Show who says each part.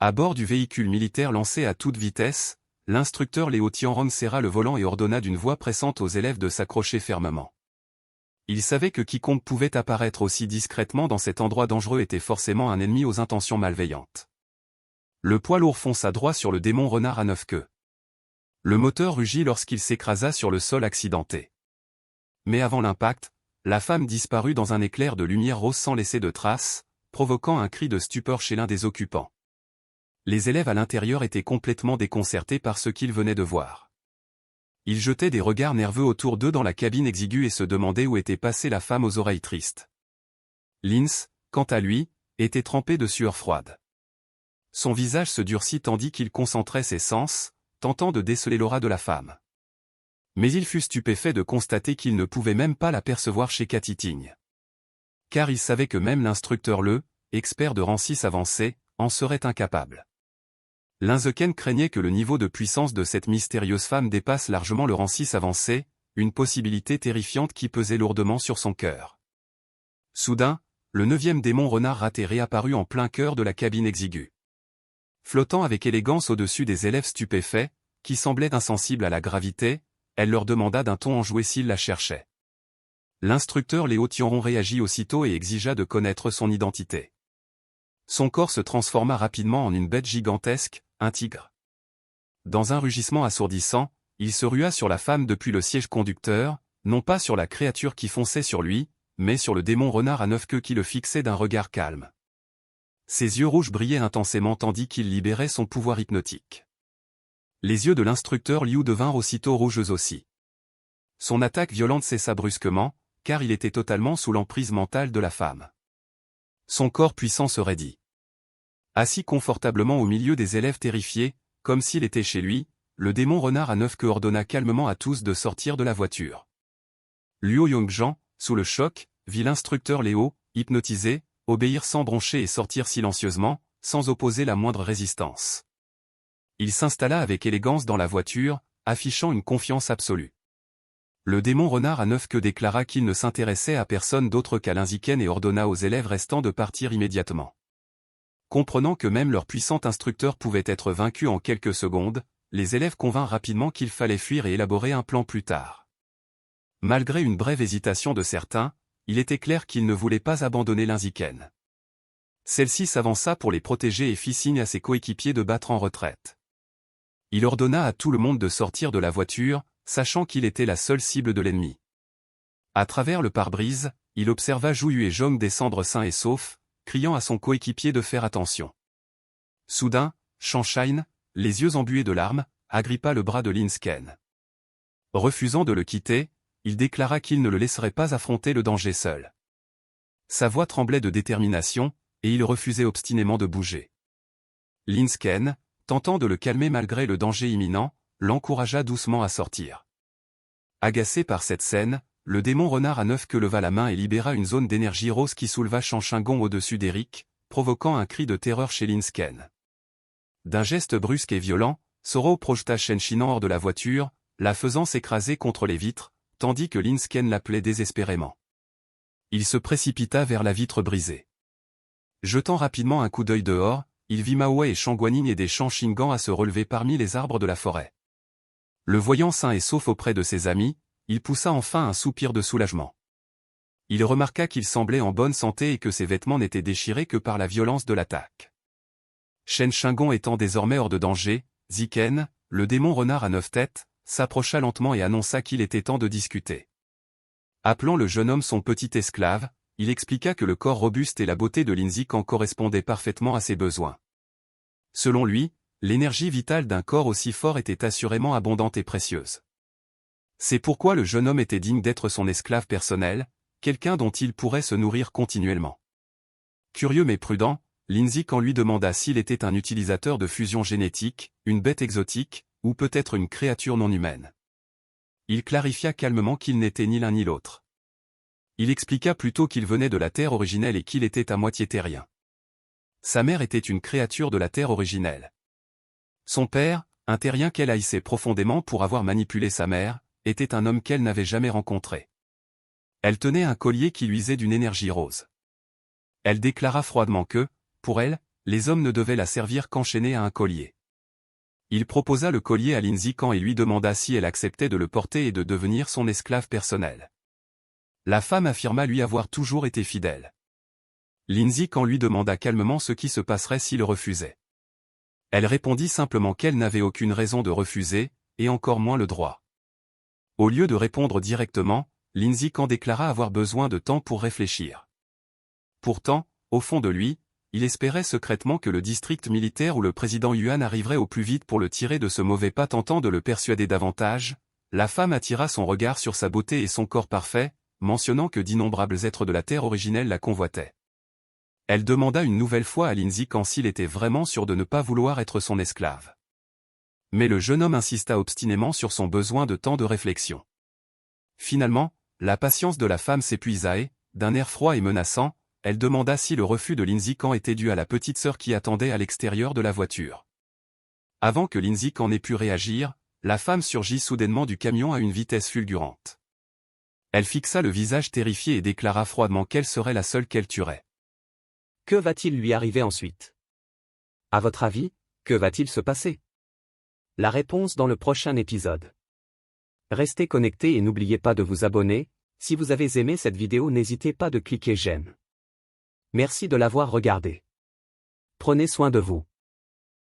Speaker 1: À bord du véhicule militaire lancé à toute vitesse, l'instructeur Léo Tianrong serra le volant et ordonna d'une voix pressante aux élèves de s'accrocher fermement. Il savait que quiconque pouvait apparaître aussi discrètement dans cet endroit dangereux était forcément un ennemi aux intentions malveillantes. Le poids lourd fonça droit sur le démon renard à 9 queues. Le moteur rugit lorsqu'il s'écrasa sur le sol accidenté. Mais avant l'impact, la femme disparut dans un éclair de lumière rose sans laisser de traces, provoquant un cri de stupeur chez l'un des occupants. Les élèves à l'intérieur étaient complètement déconcertés par ce qu'ils venaient de voir. Ils jetaient des regards nerveux autour d'eux dans la cabine exiguë et se demandaient où était passée la femme aux oreilles tristes. Lins, quant à lui, était trempé de sueur froide. Son visage se durcit tandis qu'il concentrait ses sens, tentant de déceler l'aura de la femme. Mais il fut stupéfait de constater qu'il ne pouvait même pas l'apercevoir chez Cathy Ting. Car il savait que même l'instructeur expert de rang 6 avancé, en serait incapable. Linzeken craignait que le niveau de puissance de cette mystérieuse femme dépasse largement le rang 6 avancé, une possibilité terrifiante qui pesait lourdement sur son cœur. Soudain, le 9e démon renard raté réapparut en plein cœur de la cabine exiguë. Flottant avec élégance au-dessus des élèves stupéfaits, qui semblaient insensibles à la gravité, elle leur demanda d'un ton enjoué s'ils la cherchaient. L'instructeur Léo Tianrong réagit aussitôt et exigea de connaître son identité. Son corps se transforma rapidement en une bête gigantesque, un tigre. Dans un rugissement assourdissant, il se rua sur la femme depuis le siège conducteur, non pas sur la créature qui fonçait sur lui, mais sur le démon renard à 9 queues qui le fixait d'un regard calme. Ses yeux rouges brillaient intensément tandis qu'il libérait son pouvoir hypnotique. Les yeux de l'instructeur Liu devinrent aussitôt rouges aussi. Son attaque violente cessa brusquement, car il était totalement sous l'emprise mentale de la femme. Son corps puissant se raidit. Assis confortablement au milieu des élèves terrifiés, comme s'il était chez lui, le démon renard à 9 queues ordonna calmement à tous de sortir de la voiture. Luo Yongzhan, sous le choc, vit l'instructeur Léo, hypnotisé, obéir sans broncher et sortir silencieusement, sans opposer la moindre résistance. Il s'installa avec élégance dans la voiture, affichant une confiance absolue. Le démon renard à 9 queues déclara qu'il ne s'intéressait à personne d'autre qu'à Linziken et ordonna aux élèves restants de partir immédiatement. Comprenant que même leur puissant instructeur pouvait être vaincu en quelques secondes, les élèves convinrent rapidement qu'il fallait fuir et élaborer un plan plus tard. Malgré une brève hésitation de certains, il était clair qu'ils ne voulaient pas abandonner Linziken. Celle-ci s'avança pour les protéger et fit signe à ses coéquipiers de battre en retraite. Il ordonna à tout le monde de sortir de la voiture, sachant qu'il était la seule cible de l'ennemi. À travers le pare-brise, il observa Zhu et Zhong descendre sains et saufs, criant à son coéquipier de faire attention. Soudain, Shanshine, les yeux embués de larmes, agrippa le bras de Linzken. Refusant de le quitter, il déclara qu'il ne le laisserait pas affronter le danger seul. Sa voix tremblait de détermination, et il refusait obstinément de bouger. Linzken, tentant de le calmer malgré le danger imminent, l'encouragea doucement à sortir. Agacé par cette scène, le démon renard à 9 queues leva la main et libéra une zone d'énergie rose qui souleva Shanshingon au-dessus d'Eric, provoquant un cri de terreur chez Linzken. D'un geste brusque et violent, Soro projeta Shenchinan hors de la voiture, la faisant s'écraser contre les vitres, tandis que Linzken l'appelait désespérément. Il se précipita vers la vitre brisée. Jetant rapidement un coup d'œil dehors, il vit Maowei et Shangguaning et des Shanshingan à se relever parmi les arbres de la forêt. Le voyant sain et sauf auprès de ses amis, il poussa enfin un soupir de soulagement. Il remarqua qu'il semblait en bonne santé et que ses vêtements n'étaient déchirés que par la violence de l'attaque. Shen Shingon étant désormais hors de danger, Ziken, le démon renard à 9 têtes, s'approcha lentement et annonça qu'il était temps de discuter. Appelant le jeune homme son petit esclave, il expliqua que le corps robuste et la beauté de Linziken correspondaient parfaitement à ses besoins. Selon lui, l'énergie vitale d'un corps aussi fort était assurément abondante et précieuse. C'est pourquoi le jeune homme était digne d'être son esclave personnel, quelqu'un dont il pourrait se nourrir continuellement. Curieux mais prudent, Linziken lui demanda s'il était un utilisateur de fusion génétique, une bête exotique, ou peut-être une créature non humaine. Il clarifia calmement qu'il n'était ni l'un ni l'autre. Il expliqua plutôt qu'il venait de la Terre originelle et qu'il était à moitié terrien. Sa mère était une créature de la Terre originelle. Son père, un terrien qu'elle haïssait profondément pour avoir manipulé sa mère, était un homme qu'elle n'avait jamais rencontré. Elle tenait un collier qui luisait d'une énergie rose. Elle déclara froidement que, pour elle, les hommes ne devaient la servir qu'enchaînée à un collier. Il proposa le collier à Lindsey Khan et lui demanda si elle acceptait de le porter et de devenir son esclave personnelle. La femme affirma lui avoir toujours été fidèle. Lindsey Khan lui demanda calmement ce qui se passerait s'il refusait. Elle répondit simplement qu'elle n'avait aucune raison de refuser, et encore moins le droit. Au lieu de répondre directement, Lindsey Khan déclara avoir besoin de temps pour réfléchir. Pourtant, au fond de lui, il espérait secrètement que le district militaire ou le président Yuan arriverait au plus vite pour le tirer de ce mauvais pas, tentant de le persuader davantage. La femme attira son regard sur sa beauté et son corps parfait, mentionnant que d'innombrables êtres de la terre originelle la convoitaient. Elle demanda une nouvelle fois à Lindsey Khan s'il était vraiment sûr de ne pas vouloir être son esclave. Mais le jeune homme insista obstinément sur son besoin de temps de réflexion. Finalement, la patience de la femme s'épuisa et, d'un air froid et menaçant, elle demanda si le refus de Lindsey Khan était dû à la petite sœur qui attendait à l'extérieur de la voiture. Avant que Lindsey Khan ait pu réagir, la femme surgit soudainement du camion à une vitesse fulgurante. Elle fixa le visage terrifié et déclara froidement qu'elle serait la seule qu'elle tuerait.
Speaker 2: Que va-t-il lui arriver ensuite? À votre avis, que va-t-il se passer? La réponse dans le prochain épisode. Restez connectés et n'oubliez pas de vous abonner. Si vous avez aimé cette vidéo, n'hésitez pas de cliquer j'aime. Merci de l'avoir regardé. Prenez soin de vous.